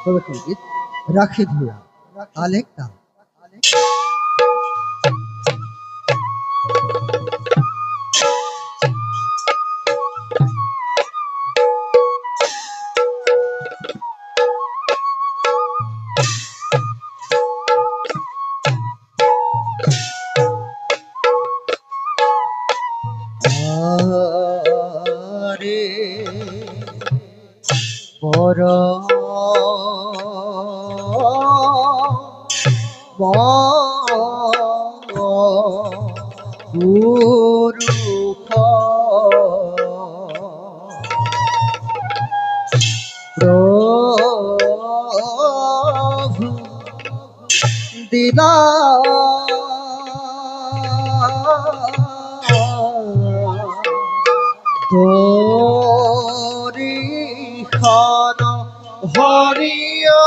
সঙ্গীত রাখে ধুয়া আলেক নাম। পর পুরুষ প্রভু দিলা তোরি খান হরিয়া